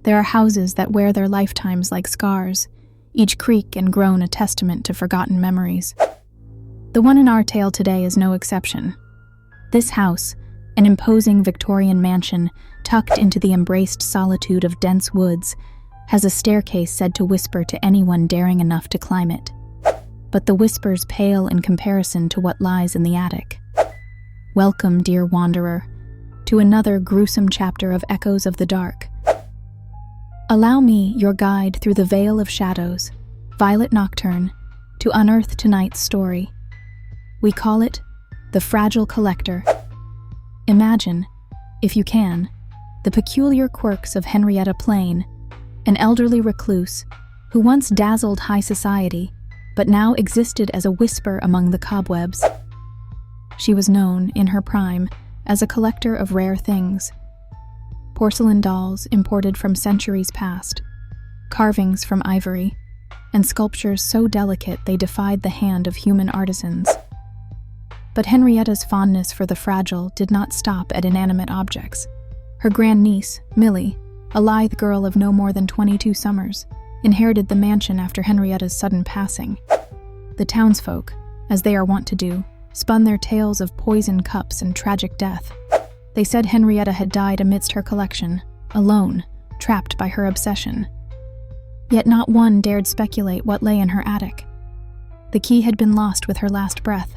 There are houses that wear their lifetimes like scars, each creak and groan a testament to forgotten memories. The one in our tale today is no exception. This house, an imposing Victorian mansion tucked into the embraced solitude of dense woods, has a staircase said to whisper to anyone daring enough to climb it. But the whispers pale in comparison to what lies in the attic. Welcome, dear wanderer, to another gruesome chapter of Echoes of the Dark. Allow me, your guide through the veil of shadows, violet nocturne, to unearth tonight's story. We call it The Fragile Collector. Imagine, if you can, the peculiar quirks of Henrietta Plain, an elderly recluse who once dazzled high society, but now existed as a whisper among the cobwebs. She was known, in her prime, as a collector of rare things. Porcelain dolls imported from centuries past, carvings from ivory, and sculptures so delicate they defied the hand of human artisans. But Henrietta's fondness for the fragile did not stop at inanimate objects. Her grandniece, Millie, a lithe girl of no more than 22 summers, inherited the mansion after Henrietta's sudden passing. The townsfolk, as they are wont to do, spun their tales of poisoned cups and tragic death. They said Henrietta had died amidst her collection, alone, trapped by her obsession. Yet not one dared speculate what lay in her attic. The key had been lost with her last breath,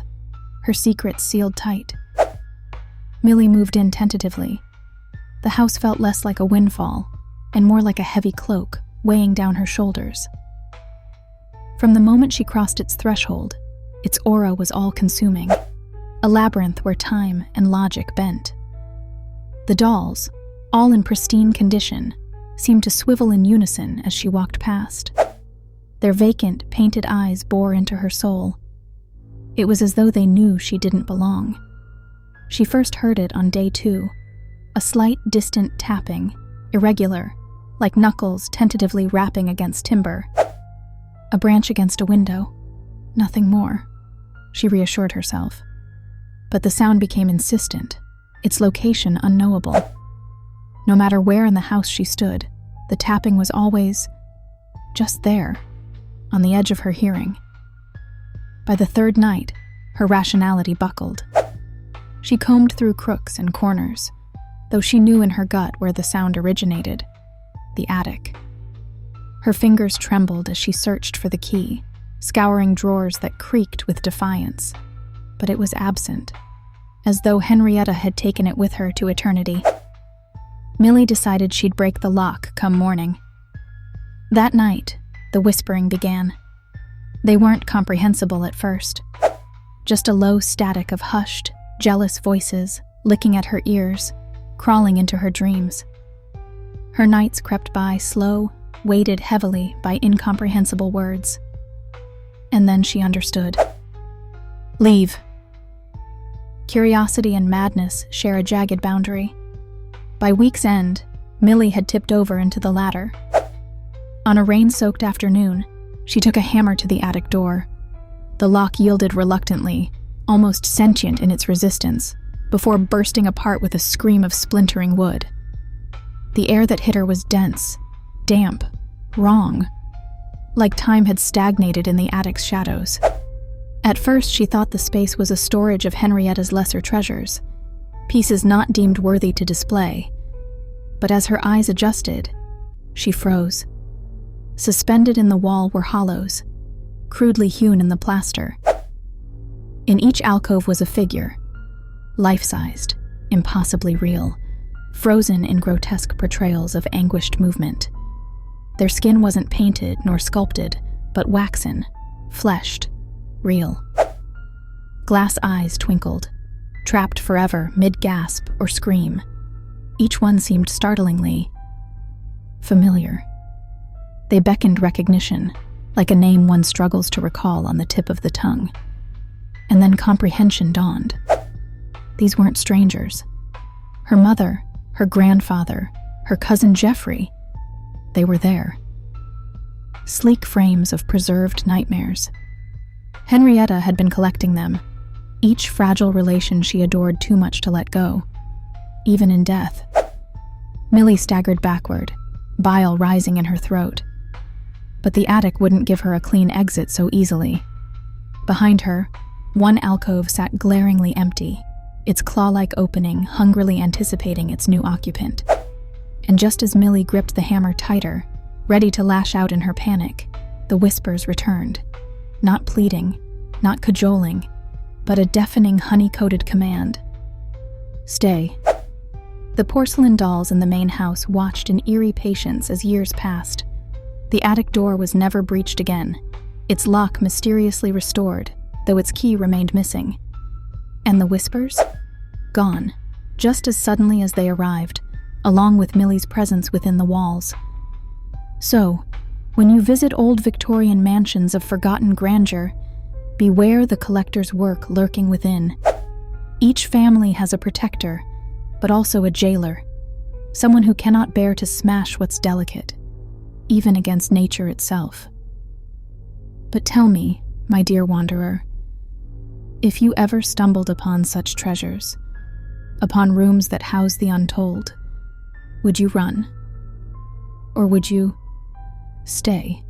her secrets sealed tight. Millie moved in tentatively. The house felt less like a windfall, and more like a heavy cloak, weighing down her shoulders. From the moment she crossed its threshold, its aura was all-consuming, a labyrinth where time and logic bent. The dolls, all in pristine condition, seemed to swivel in unison as she walked past. Their vacant, painted eyes bore into her soul. It was as though they knew she didn't belong. She first heard it on day 2, a slight, distant tapping, irregular, like knuckles tentatively rapping against timber. A branch against a window. Nothing more, she reassured herself. But the sound became insistent, its location unknowable. No matter where in the house she stood, the tapping was always just there, on the edge of her hearing. By the 3rd night, her rationality buckled. She combed through crooks and corners, though she knew in her gut where the sound originated, the attic. Her fingers trembled as she searched for the key, scouring drawers that creaked with defiance, but it was absent, as though Henrietta had taken it with her to eternity. Millie decided she'd break the lock come morning. That night, the whispering began. They weren't comprehensible at first, just a low static of hushed, jealous voices licking at her ears, crawling into her dreams. Her nights crept by slow, weighted heavily by incomprehensible words. And then she understood. Leave. Curiosity and madness share a jagged boundary. By week's end, Millie had tipped over into the latter. On a rain-soaked afternoon, she took a hammer to the attic door. The lock yielded reluctantly, almost sentient in its resistance, before bursting apart with a scream of splintering wood. The air that hit her was dense, damp, wrong, like time had stagnated in the attic's shadows. At first, she thought the space was a storage of Henrietta's lesser treasures, pieces not deemed worthy to display. But as her eyes adjusted, she froze. Suspended in the wall were hollows, crudely hewn in the plaster. In each alcove was a figure, life-sized, impossibly real, frozen in grotesque portrayals of anguished movement. Their skin wasn't painted nor sculpted, but waxen, fleshed, real. Glass eyes twinkled, trapped forever mid-gasp or scream. Each one seemed startlingly familiar. They beckoned recognition, like a name one struggles to recall on the tip of the tongue. And then comprehension dawned. These weren't strangers. Her mother, her grandfather, her cousin Jeffrey, they were there. Sleek frames of preserved nightmares. Henrietta had been collecting them, each fragile relation she adored too much to let go, even in death. Millie staggered backward, bile rising in her throat. But the attic wouldn't give her a clean exit so easily. Behind her, one alcove sat glaringly empty, its claw-like opening hungrily anticipating its new occupant. And just as Millie gripped the hammer tighter, ready to lash out in her panic, the whispers returned. Not pleading, not cajoling, but a deafening honey-coated command. Stay. The porcelain dolls in the main house watched in eerie patience as years passed. The attic door was never breached again, its lock mysteriously restored, though its key remained missing. And the whispers? Gone, just as suddenly as they arrived, along with Millie's presence within the walls. So, when you visit old Victorian mansions of forgotten grandeur, beware the collector's work lurking within. Each family has a protector, but also a jailer, someone who cannot bear to smash what's delicate, even against nature itself. But tell me, my dear wanderer, if you ever stumbled upon such treasures, upon rooms that house the untold, would you run? Or would you stay?